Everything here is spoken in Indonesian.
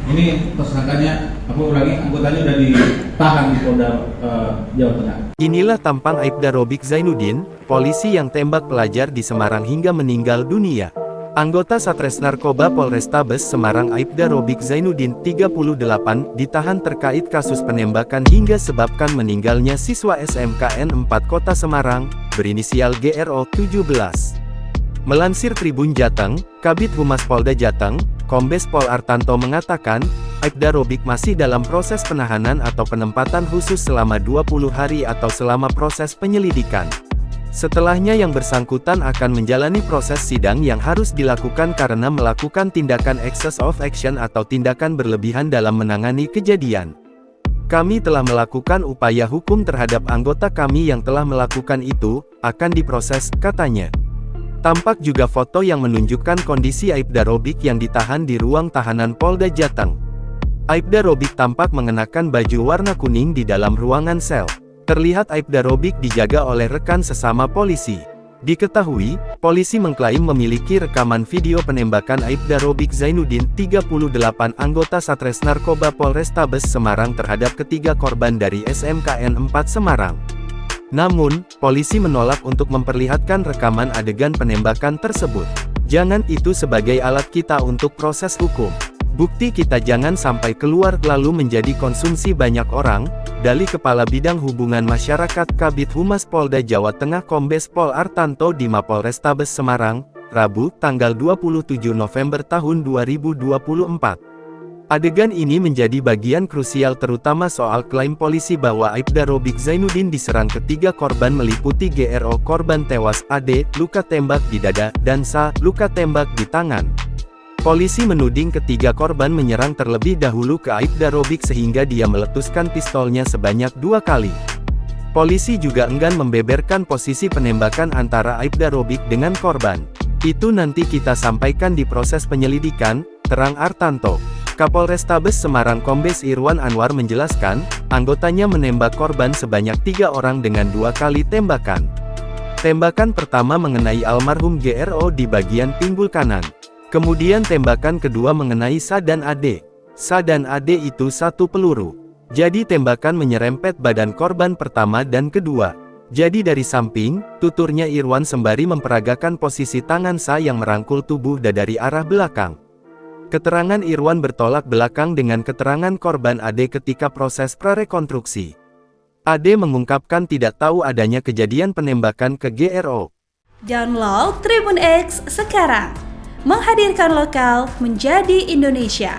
Ini tersangkanya, apa ulangi, anggotanya udah ditahan di Polda Jawa Tengah. Inilah tampang Aibda Robik Zainuddin, polisi yang tembak pelajar di Semarang hingga meninggal dunia. Anggota Satres Narkoba Polrestabes Semarang Aibda Robik Zainuddin, 38, ditahan terkait kasus penembakan hingga sebabkan meninggalnya siswa SMKN 4 Kota Semarang, berinisial GRO 17. Melansir Tribun Jateng, Kabid Humas Polda Jateng, Kombes Pol Artanto mengatakan, Aibda Robik masih dalam proses penahanan atau penempatan khusus selama 20 hari atau selama proses penyelidikan. Setelahnya yang bersangkutan akan menjalani proses sidang yang harus dilakukan karena melakukan tindakan excess of action atau tindakan berlebihan dalam menangani kejadian. Kami telah melakukan upaya hukum terhadap anggota kami yang telah melakukan itu, akan diproses, katanya. Tampak juga foto yang menunjukkan kondisi Aibda Robik yang ditahan di ruang tahanan Polda Jateng. Aibda Robik tampak mengenakan baju warna kuning di dalam ruangan sel. Terlihat Aibda Robik dijaga oleh rekan sesama polisi. Diketahui, polisi mengklaim memiliki rekaman video penembakan Aibda Robik Zainuddin, 38, anggota Satres Narkoba Polrestabes Semarang terhadap ketiga korban dari SMKN 4 Semarang. Namun, polisi menolak untuk memperlihatkan rekaman adegan penembakan tersebut. Jangan itu sebagai alat kita untuk proses hukum. Bukti kita jangan sampai keluar lalu menjadi konsumsi banyak orang, dalih Kepala Bidang Hubungan Masyarakat Kabid Humas Polda Jawa Tengah Kombes Pol Artanto di Mapolrestabes Semarang, Rabu, tanggal 27 November tahun 2024. Adegan ini menjadi bagian krusial terutama soal klaim polisi bahwa Aibda Robik Zainuddin diserang ketiga korban meliputi GRO korban tewas AD, luka tembak di dada, dan SA, luka tembak di tangan. Polisi menuding ketiga korban menyerang terlebih dahulu ke Aibda Robik sehingga dia meletuskan pistolnya sebanyak 2 kali. Polisi juga enggan membeberkan posisi penembakan antara Aibda Robik dengan korban. Itu nanti kita sampaikan di proses penyelidikan, terang Artanto. Kapolrestabes Semarang Kombes Irwan Anwar menjelaskan, anggotanya menembak korban sebanyak 3 orang dengan 2 kali tembakan. Tembakan pertama mengenai almarhum GRO di bagian pinggul kanan. Kemudian tembakan kedua mengenai SA dan AD. SA dan AD itu 1 peluru. Jadi tembakan menyerempet badan korban pertama dan kedua. Jadi dari samping, tuturnya Irwan sembari memperagakan posisi tangan SA yang merangkul tubuh dari arah belakang. Keterangan Irwan bertolak belakang dengan keterangan korban AD ketika proses prarekonstruksi. AD mengungkapkan tidak tahu adanya kejadian penembakan ke GRO. Download Tribun X sekarang, menghadirkan lokal menjadi Indonesia.